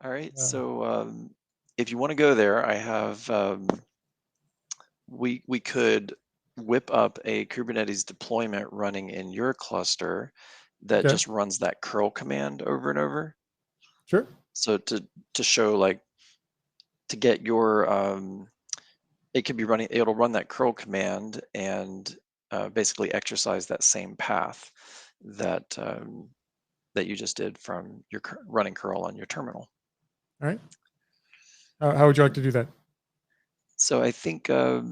All right. Uh, So if you want to go there, I have we could whip up a Kubernetes deployment running in your cluster that okay, just runs that curl command over and over. sure. So to show like to get your it could be running, it'll run that curl command and basically exercise that same path that that you just did from your running curl on your terminal. All right. How would you like to do that? So I think what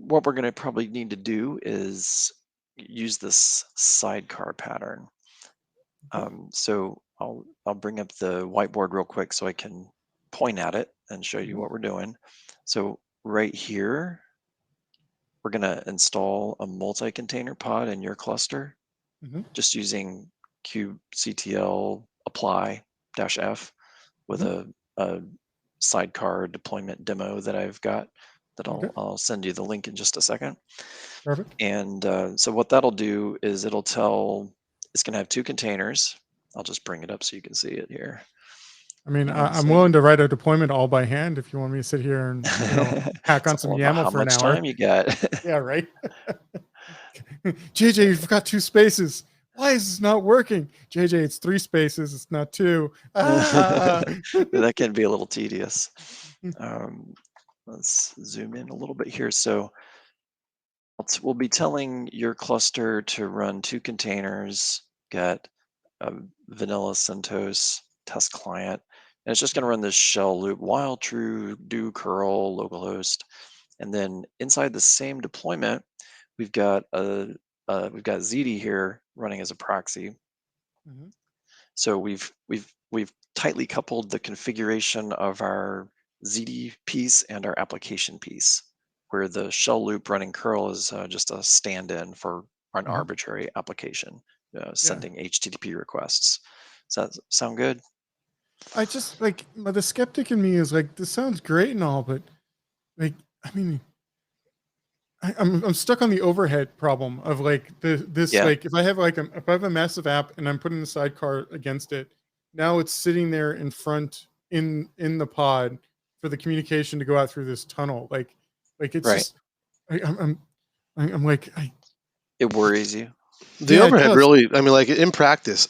we're going to probably need to do is use this sidecar pattern. Okay. So I'll bring up the whiteboard real quick so I can point at it and show you Hmm. what we're doing. So right here, we're going to install a multi-container pod in your cluster, Hmm. just using kubectl apply -f with Hmm. a sidecar deployment demo that I've got that Okay. I'll send you the link in just a second. Perfect. And so what that'll do is it's going to have two containers. I'll just bring it up so you can see it here. I mean, I'm So willing to write a deployment all by hand if you want me to sit here and hack it's on some all about YAML how for an much hour. time you got. Yeah, right. JJ, you've got two spaces. Why is this not working? JJ, it's three spaces. It's not two. Ah. That can be a little tedious. Um, let's zoom in a little bit here. So we'll be telling your cluster to run two containers, get a vanilla CentOS test client, and it's just going to run this shell loop while true, do curl localhost, and then inside the same deployment, we've got Ziti here running as a proxy. Mhm. So we've tightly coupled the configuration of our ZD piece and our application piece, where the shell loop running curl is just a stand-in for an Uh-huh. arbitrary application Yeah. sending HTTP requests. Does that sound good? I just like the skeptic in me is like, this sounds great and all, but like, I mean, I'm stuck on the overhead problem of like this Yeah, like if I have a massive app and I'm putting the sidecar against it, now it's sitting there in front in the pod for the communication to go out through this tunnel. Like it's right. just I'm like It worries you. The yeah, it overhead does. really, I mean, like in practice,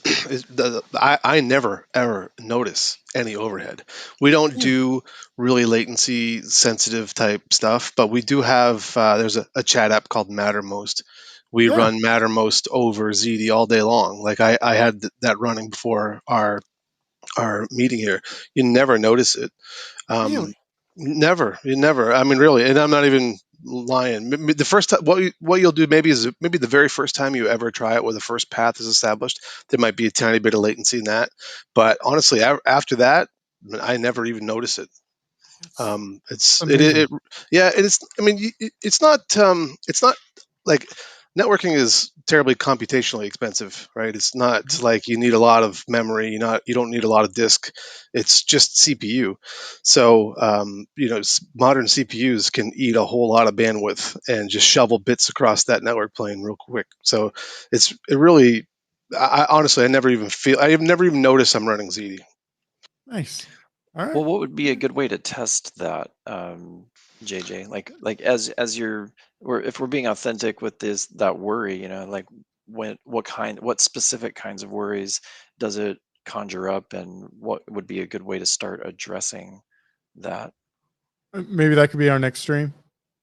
I never ever notice any overhead. We don't Yeah. do really latency sensitive type stuff, but we do have, there's a chat app called Mattermost. We Yeah. run Mattermost over ZD all day long. Like I had that running before our meeting here. You never notice it. Um, Really? Never, you never. I mean, really, and I'm not even lying. The first time, what you'll do maybe is maybe the very first time you ever try it, where the first path is established, there might be a tiny bit of latency in that. But honestly, after that, I never even notice it. That's It amazing. yeah, it's. I mean, it's not like networking is terribly computationally expensive, right? It's not Mhm. like you need a lot of memory. You don't need a lot of disk. It's just CPU. So modern CPUs can eat a whole lot of bandwidth and just shovel bits across that network plane real quick. So it really. Honestly, I've never even noticed I'm running ZD. Nice. All right. Well, what would be a Okay. good way to test that, JJ? Like as you're, or if we're being authentic with this that worry, like what specific kinds of worries does it conjure up, and what would be a good way to start addressing that? Maybe that could be our next stream.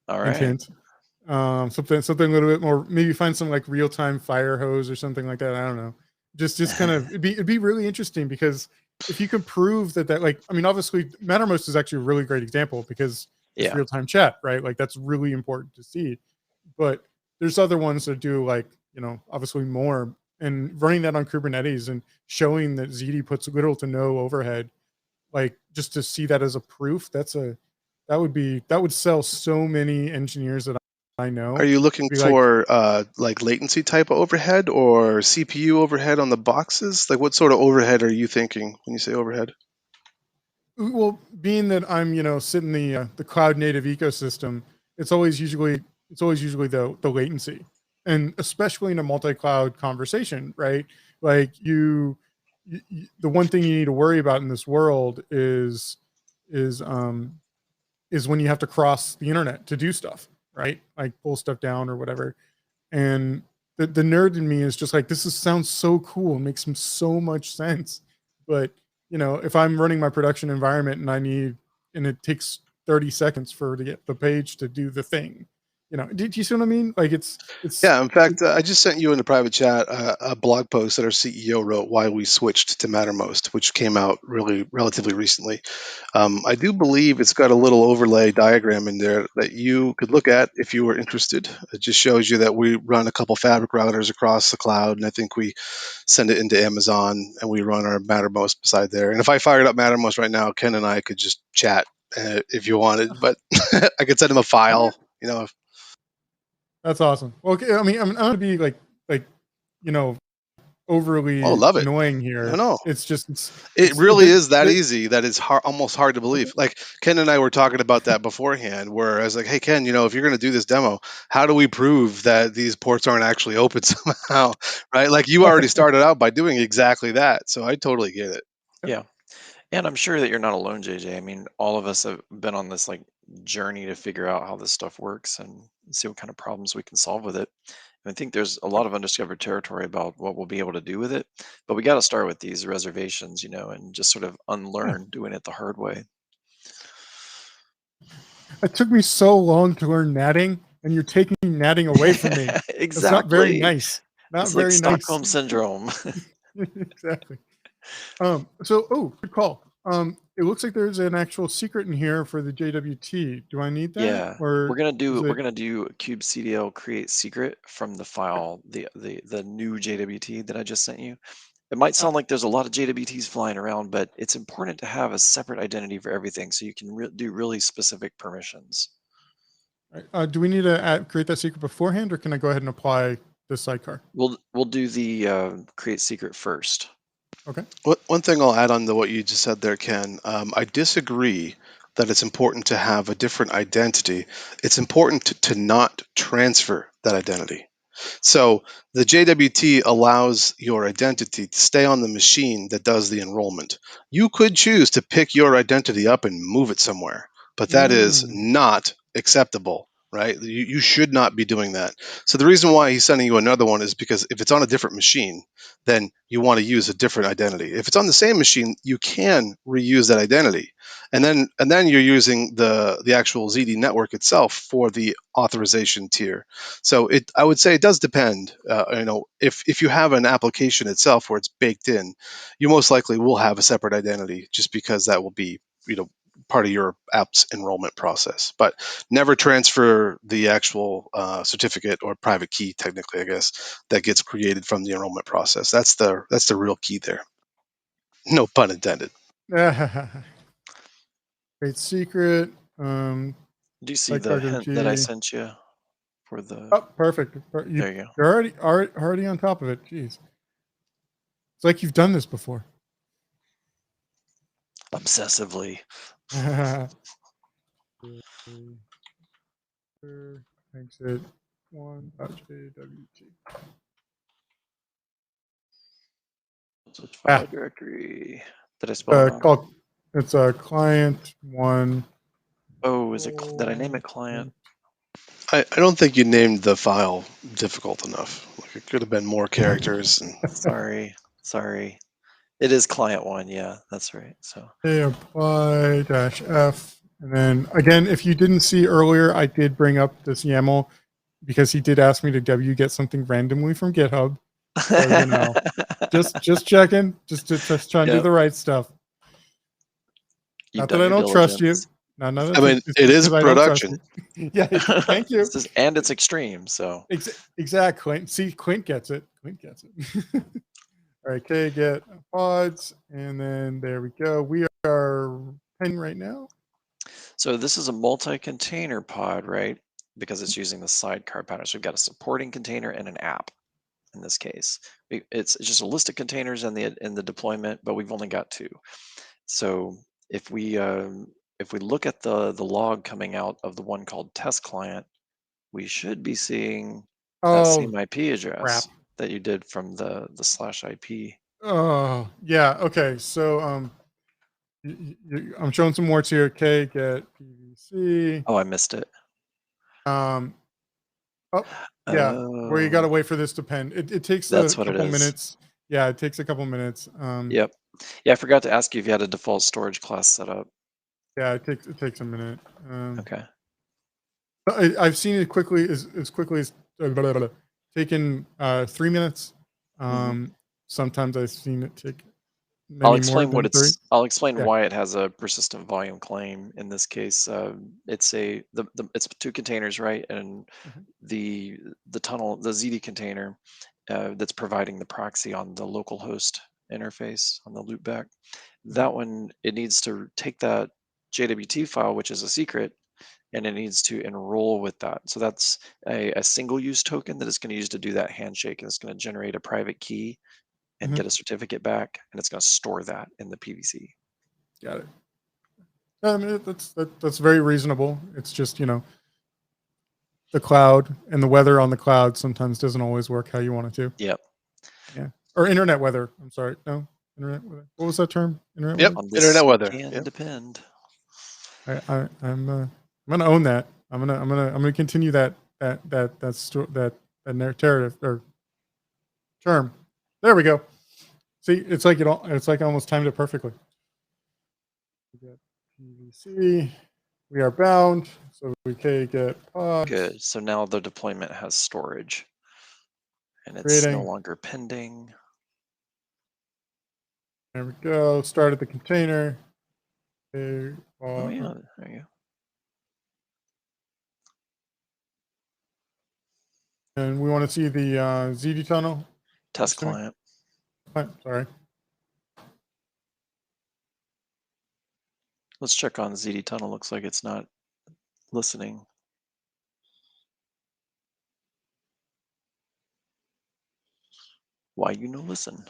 All Hint, right. hint. Something a little bit more. Maybe find some like real time fire hose or something like that. I don't know. Just kind of it'd be really interesting because if you can prove that like I mean obviously Mattermost is actually a really great example because it's Yeah. real time chat, right? Like that's really important to see. But there's other ones that do like obviously more and running that on Kubernetes and showing that ZD puts little to no overhead, like just to see that as a proof. That would sell so many engineers that I Are know. you looking Be like, for like latency type of overhead or CPU overhead on the boxes? Like what sort of overhead are you thinking when you say overhead? well, being that I'm sitting the cloud native ecosystem, it's always usually the latency, and especially in a multi cloud conversation, right? Like the one thing you need to worry about in this world is when you have to cross the internet to do stuff, right? Like pull stuff down or whatever. And the nerd in me is just like, this sounds so cool. It makes so much sense. But if I'm running my production environment and it takes 30 seconds to get the page to do the thing, do you see what I mean? Like it's Yeah, in fact, I just sent you in the private chat a blog post that our CEO wrote why we switched to Mattermost, which came out really relatively recently. I do believe it's got a little overlay diagram in there that you could look at if you were interested. It just shows you that we run a couple fabric routers across the cloud, and I think we send it into Amazon, and we run our Mattermost beside there. And if I fired up Mattermost right now, Ken and I could just chat if you wanted, but I could send him a file. That's awesome. Well, okay, I mean, I'm not gonna be like you know Oh, overly love it. annoying No, here. no. It's just It it's really is that easy that it's almost hard to believe. Like Ken and I were talking about that beforehand, where I was like, "Hey Ken, if you're going to do this demo, how do we prove that these ports aren't actually open somehow?" Right? Like you already started out by doing exactly that, so I totally get it. Yeah. And I'm sure that you're not alone, JJ. I mean, all of us have been on this like journey to figure out how this stuff works and see what kind of problems we can solve with it. And I think there's a lot of undiscovered territory about what we'll be able to do with it. But we got to start with these reservations, and just sort of unlearn doing it the hard way. It took me so long to learn natting, and you're taking natting away from me. It's not very Exactly. nice. Not It's like very nice. Stockholm syndrome. Exactly. Good call. It looks like there's an actual secret in here for the JWT. Do I need that? Yeah, Or we're gonna do is we're it gonna do kubectl create secret from the file, the new JWT that I just sent you. It might sound like there's a lot of JWTs flying around, but it's important to have a separate identity for everything so you can do really specific permissions. do we need to create that secret beforehand, or can I go ahead and apply the sidecar? We'll do the create secret first. Okay. One thing I'll add on to what you just said there, Ken, I disagree that it's important to have a different identity. It's important to not transfer that identity. So the JWT allows your identity to stay on the machine that does the enrollment. You could choose to pick your identity up and move it somewhere, but that is not acceptable, right? You should not be doing that. So the reason why he's sending you another one is because if it's on a different machine, then you want to use a different identity. If it's on the same machine, you can reuse that identity. And then you're using the actual ZD network itself for the authorization tier. So I would say it does depend. If you have an application itself where it's baked in, you most likely will have a separate identity just because that will be part of your app's enrollment process. But never transfer the actual certificate or private key, technically, I guess, that gets created from the enrollment process. That's the real key there. No pun intended. Great secret. Do you see Like the hint that I RWT. sent you for the? Oh, perfect. There you go. You're already on top of it. Jeez. It's like you've done this before. Obsessively. Exit 1.jwt. Which file directory? Did I spell it wrong? It's a client one. Oh, did I name it client? I don't think you named the file difficult enough. Like it could have been more characters. Sorry. It is client one. Yeah, that's right. So apply -f. And then again, if you didn't see earlier, I did bring up this YAML because he did ask me to get something randomly from GitHub. So, just checking, just trying to do the right stuff. You've Not that I don't trust you. No, I mean, it is production. Yeah, thank you. And it's extreme, so. Exactly. See, Clint gets it. All right, get pods, and then there we go. We are pending right now. So this is a multi-container pod, right? Because it's using the sidecar pattern. So we've got a supporting container and an app in this case. It's just a list of containers in the deployment, but we've only got two. So if we look at the log coming out of the one called test client, we should be seeing that same IP address that you did from the /IP. Oh, yeah. Okay. So, I'm showing some warts here. K get PVC. Oh, I missed it. Um, oh, yeah. Where you got to Oh, wait for this to pen. It takes a that's what it couple is. minutes. Yeah, it takes a couple minutes. Yep. Yeah, I forgot to ask you if you had a default storage class set up. Yeah, it takes a minute. Okay. I've seen it quickly as quickly as taken 3 minutes. Mhm. Sometimes I've seen it take maybe more than 3. I'll explain Yeah. why it has a persistent volume claim in this case. It's it's 2 containers, right? And Mhm. the tunnel, the ZD container, that's providing the proxy on the local host interface on the loopback. Mhm. That one, it needs to take that JWT file, which is a secret, and it needs to enroll with that. So that's a single use token that it's going to use to do that handshake. And it's going to generate a private key and Mhm. get a certificate back, and it's going to store that in the PVC. Got it. I mean, that's very reasonable. It's just, the cloud and the weather on the cloud sometimes doesn't always work how you want it to. Yep. Yeah. Or internet weather. I'm sorry. No, internet weather. What was that term? Internet Yep. weather? On Internet this weather. can Yep. depend. I'm gonna own that. I'm gonna continue that narrative or term. There we go. See, it's like I almost timed it perfectly. We got PVC. We are bound, so we can get pods. Good. So now the deployment has storage, and it's no Creating. longer pending. There we go. Started the container. Okay, Oh yeah, there you go. and we want to see the ZD tunnel. Test client. Sorry. Let's check on ZD tunnel. Looks like it's not listening. Why you no listen?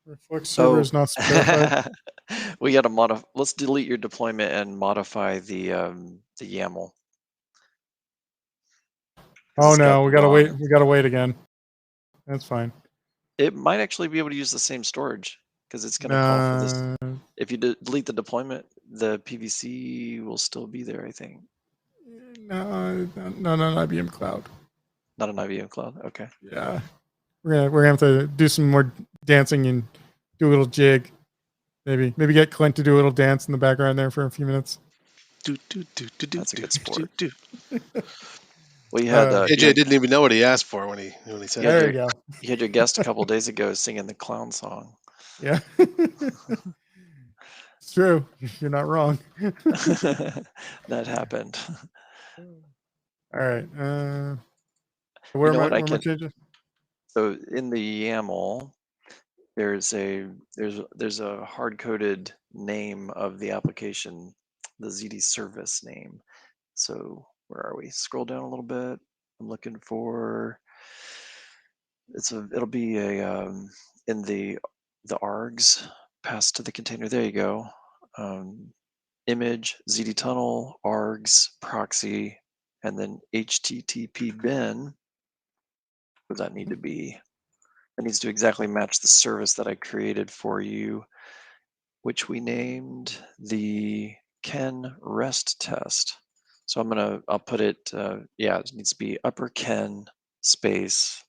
Reflex server is not verified. We got to modify. Let's delete your deployment and modify the YAML. 'Cause Oh it's got no, the we gotta wait. wrong. We gotta wait again. That's fine. It might actually be able to use the same storage because it's going to call for this. Nah, If you delete the deployment, the PVC will still be there, I think. no, not on IBM Cloud. Not an IBM cloud. Okay. Yeah, we're gonna have to do some more dancing and do a little jig. Maybe get Clint to do a little dance in the background there for a few minutes. That's a good sport. Well, JJ didn't even know what he asked for when he said There it. you go. you had your guest a couple days ago singing the clown song. Yeah, it's true. You're not wrong. That happened. All right. You Where know am I? what? Where am I changing? So in the YAML, there's a hard coded name of the application, the ZD service name. So where are we? Scroll down a little bit. I'm looking for it'll be in the args passed to the container. There you go. Image, ZD tunnel, args, proxy, and then HTTP bin. What does that need to be? That needs to exactly match the service that I created for you, which we named the Ken REST test. So I'll put it, yeah, it needs to be upper Ken space,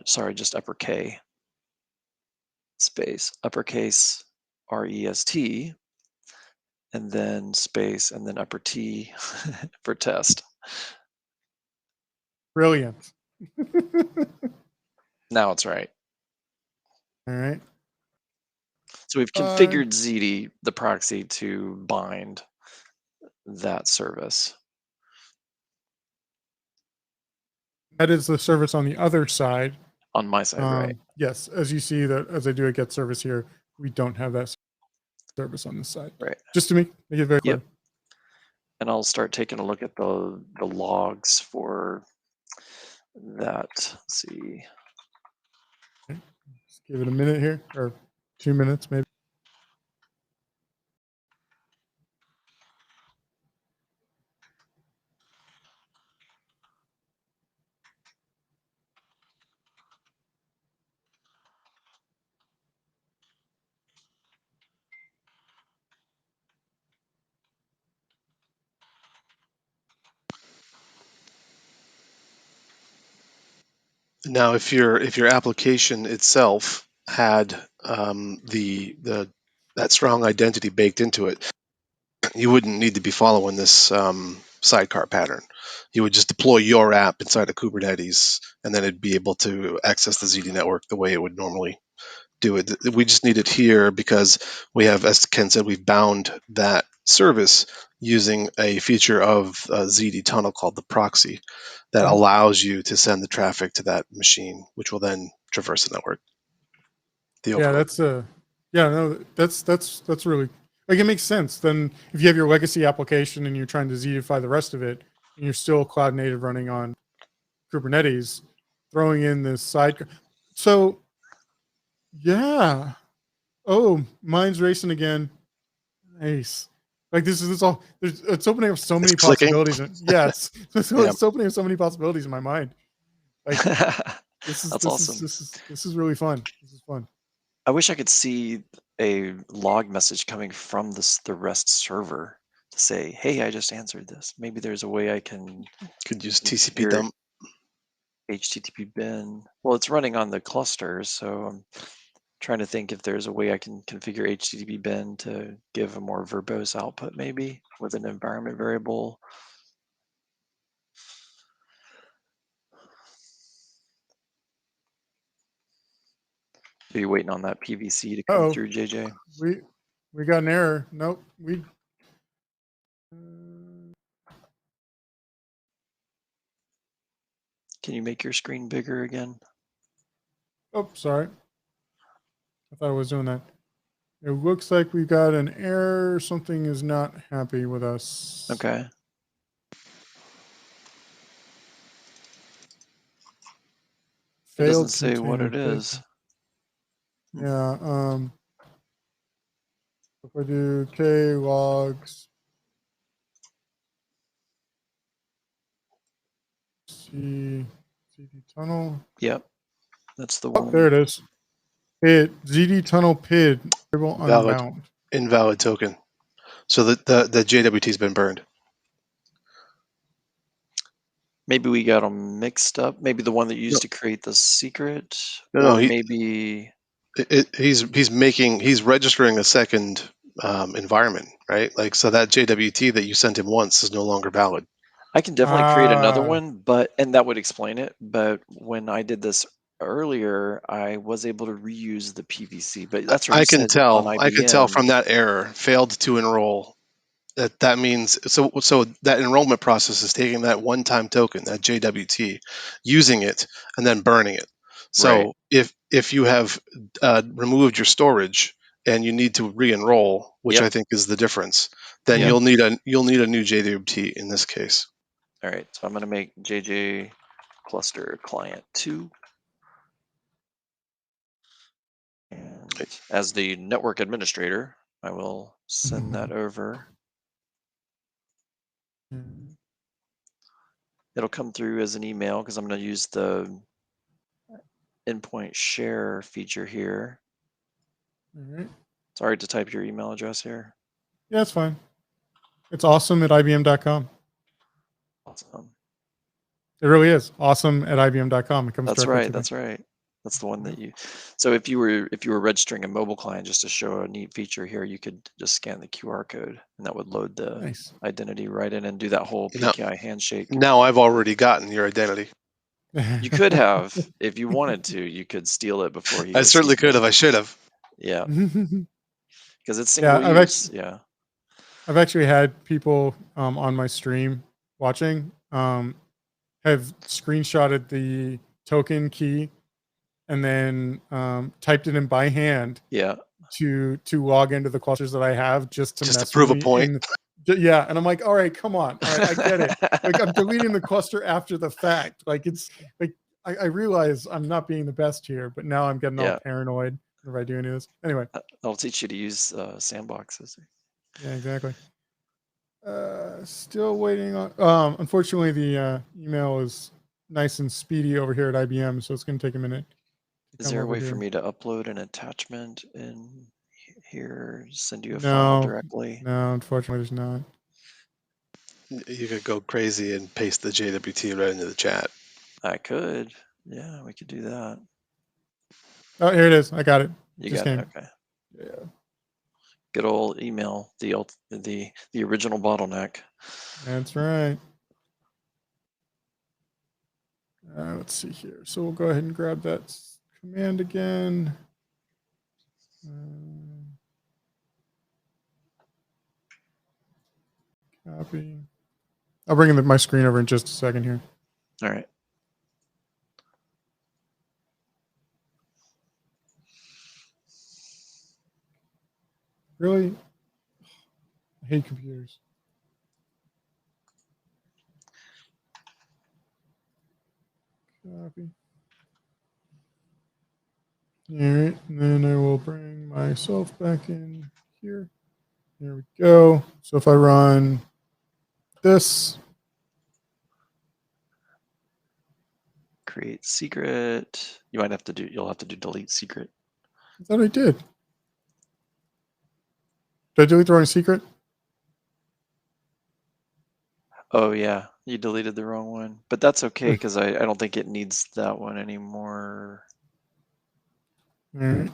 sorry, just upper K space, uppercase REST, and then space, and then upper T for test. Brilliant. Now it's right. All right. So we've configured ZD, the proxy, to bind that service. That is the service on the other side. On my side, right? Yes, as you see that as I do a get service here, we don't have that service on this side. Right. Just to make it very clear. Yep. And I'll start taking a look at the logs for that. Let's see. Just give it a minute here, or 2 minutes maybe. Now, if your application itself had that strong identity baked into it, you wouldn't need to be following this sidecar pattern. You would just deploy your app inside of Kubernetes, and then it'd be able to access the ZD network the way it would normally do it. We just need it here because we have, as Ken said, we've bound that service using a feature of ZD tunnel called the proxy that allows you to send the traffic to that machine, which will then traverse the network. Yeah, that's that's really, like, it makes sense. Then if you have your legacy application and you're trying to Zify the rest of it, and you're still cloud native running on Kubernetes, throwing in this side. So yeah. Oh, mine's racing again. Nice. Like this is all. It's opening up so many clicking. possibilities. Yeah, it's Yeah. opening up so many possibilities in my mind. Like this is That's awesome. This is really fun. This is fun. I wish I could see a log message coming from the REST server to say, "Hey, I just answered this." Maybe there's a way I can Could use TCP configure dump. HTTP bin. Well, it's running on the cluster, so I'm trying to think if there's a way I can configure HTTP bin to give a more verbose output, maybe with an environment variable. Are you waiting on that PVC to come through, JJ? We got an error. Nope. Can you make your screen bigger again? Oh, sorry. I thought I was doing that. It looks like we got an error. Something is not happy with us. Okay. It doesn't say what it is. Yeah. If I do K logs ZD tunnel. Yep. That's the Oh, one. there it is. ZD tunnel PID unbound. Invalid token. So the JWT's been burned. Maybe we got them mixed up. Maybe the one that you used to create the secret. Maybe he's registering a second environment, right? Like, so that JWT that you sent him once is no longer valid. I can definitely create another one, and that would explain it. But when I did this earlier, I was able to reuse the PVC. But that's what I can tell from that error, failed to enroll. That means so that enrollment process is taking that one-time token, that JWT, using it and then burning it. So if you have removed your storage and you need to re-enroll, which I think is the difference, then you'll need a new JWT in this case. All right, so I'm going to make JJ cluster client 2. And as the network administrator, I will send that over. It'll come through as an email because I'm going to use the endpoint share feature here. All right. Sorry to type your email address here. Yeah, it's fine. It's awesome@ibm.com. Awesome. It really is awesome@ibm.com. It comes. That's right. That's right. That's the one that you. So if you were registering a mobile client, just to show a neat feature here, you could just scan the QR code, and that would load the identity right in and do that whole PKI handshake. Now I've already gotten your identity. You could have, if you wanted to, you could steal it before you. I certainly could have. I should have. Yeah. Because it's single use. I've actually had people on my stream watching have screenshotted the token key and then typed it in by hand. Yeah. To log into the clusters that I have just to prove a point. Yeah, and I'm like, all right, come on, all right, I get it. Like, I'm deleting the cluster after the fact. Like, it's like I realize I'm not being the best here, but now I'm getting all paranoid if I do any of this. Anyway, I'll teach you to use sandboxes. Yeah, exactly. Still waiting on. Unfortunately, the email is nice and speedy over here at IBM, so it's going to take a minute. Is there a way for me to upload an attachment in here, send you a file directly? No, unfortunately, there's not. You could go crazy and paste the JWT right into the chat. I could. Yeah, we could do that. Oh, here it is. I got it. You Just got it. came. Okay. Yeah. Good old email, the original bottleneck. That's right. Let's see here. So we'll go ahead and grab that command again. Copy. I'll bring my screen over in just a second here. All right. Really? I hate computers. Copy. All right, and then I will bring myself back in here. There we go. So if I run this, Create secret. You'll have to do delete secret. I thought I did. Did I delete the wrong secret? Oh yeah, you deleted the wrong one, but that's okay because I don't think it needs that one anymore. All right.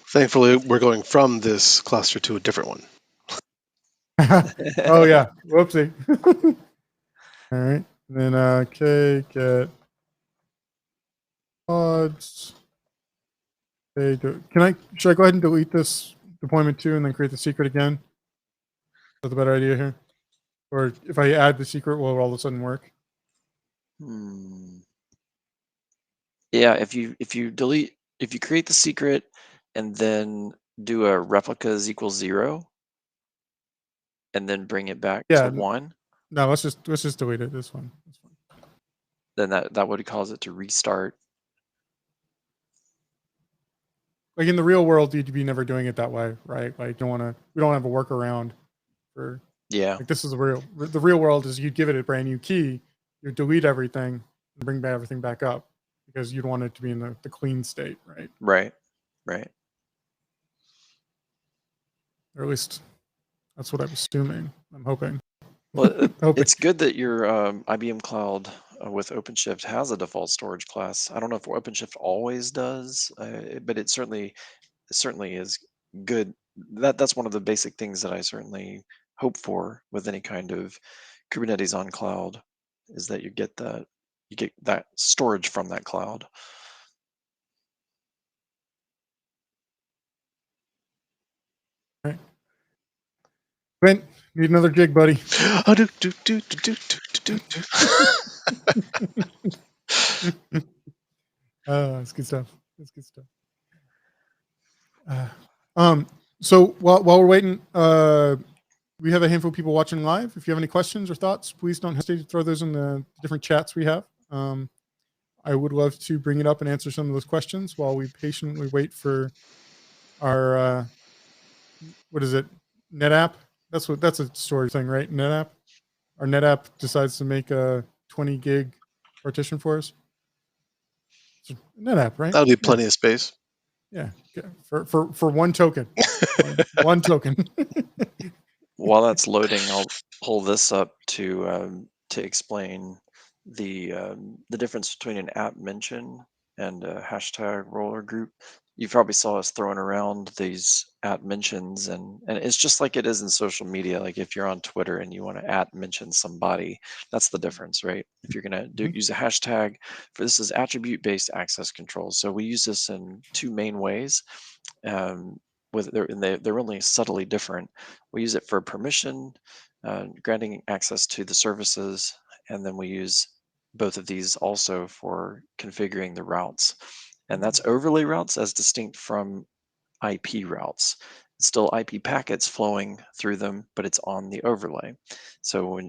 Thankfully, we're going from this cluster to a different one. Oh yeah, whoopsie. All right, and then okay, get pods. Okay, should I go ahead and delete this deployment too, and then create the secret again? That's a better idea here. Or if I add the secret, will it all of a sudden work? Yeah, if you create the secret and then do a replicas equals 0 and then bring it back to 1, No, let's just delete it. This one. then that would cause it to restart. Like in the real world, you'd be never doing it that way, right? Like we don't have a workaround for. Yeah. Like this is the real world is you'd give it a brand new key, you delete everything and bring everything back up because you'd want it to be in the clean state, right? Right. Or at least that's what I'm assuming. I'm hoping. Well, it's good that your IBM Cloud with OpenShift has a default storage class. I don't know if OpenShift always does, but it certainly is good. That's one of the basic things that I certainly hope for with any kind of Kubernetes on cloud is that you get that storage from that cloud. All right. Clint, need another jig, buddy. That's good stuff. That's good stuff. So while we're waiting, we have a handful of people watching live. If you have any questions or thoughts, please don't hesitate to throw those in the different chats we have. I would love to bring it up and answer some of those questions while we patiently wait for our what is it? NetApp. That's a storage thing, right? NetApp. Our NetApp decides to make a 20 gig partition for us. So NetApp, right? That'll be plenty of space. Yeah, for one token. one token. While that's loading, I'll pull this up to explain the difference between an app mention and a hashtag roller group. You probably saw us throwing around these at mentions, and it's just like it is in social media. Like if you're on Twitter and you want to at mention somebody, that's the difference, right? If you're gonna use a hashtag for this is attribute-based access control. So we use this in two main ways. They're only subtly different. We use it for permission, granting access to the services, and then we use both of these also for configuring the routes. And that's overlay routes as distinct from IP routes. It's still IP packets flowing through them, but it's on the overlay. So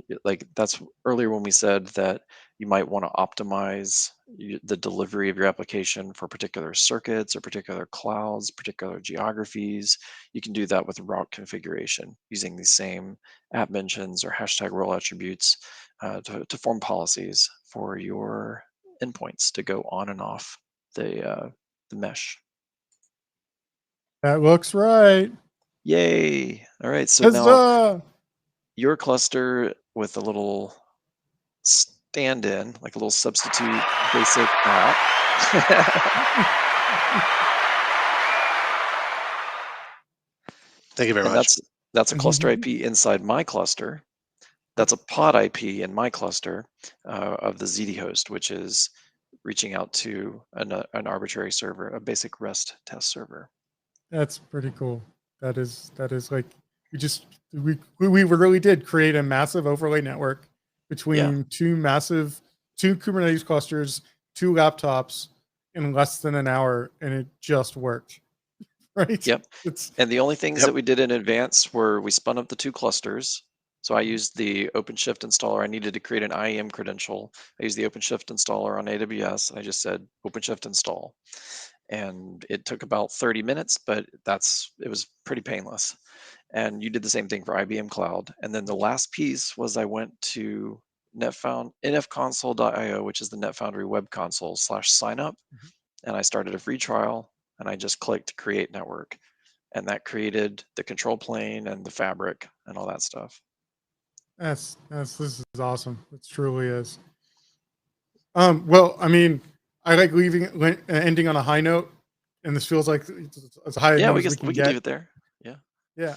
that's earlier when we said that you might want to optimize the delivery of your application for particular circuits or particular clouds, particular geographies. You can do that with route configuration using these same app mentions or hashtag role attributes to form policies for your endpoints to go on and off the mesh. That looks right. Yay! All right, so now your cluster with a little stand-in, like a little substitute basic app. Thank you very And much. that's a cluster IP inside my cluster. That's a pod IP in my cluster of the Ziti host, which is reaching out to an arbitrary server, a basic REST test server. That's pretty cool. That is like we really did create a massive overlay network between two Kubernetes clusters, two laptops in less than an hour, and it just worked. Right? Yep. And the only things Yep. that we did in advance were we spun up the two clusters. So I used the OpenShift installer. I needed to create an IAM credential. I used the OpenShift installer on AWS. I just said OpenShift install. And it took about 30 minutes, but it was pretty painless. And you did the same thing for IBM Cloud. And then the last piece was I went to nfconsole.io, which is the NetFoundry web console /signup. And I started a free trial and I just clicked create network. And that created the control plane and the fabric and all that stuff. This is awesome. It truly is. Well, I mean, I like ending on a high note, and this feels like it's as high a note as we can leave it there. Yeah. Yeah.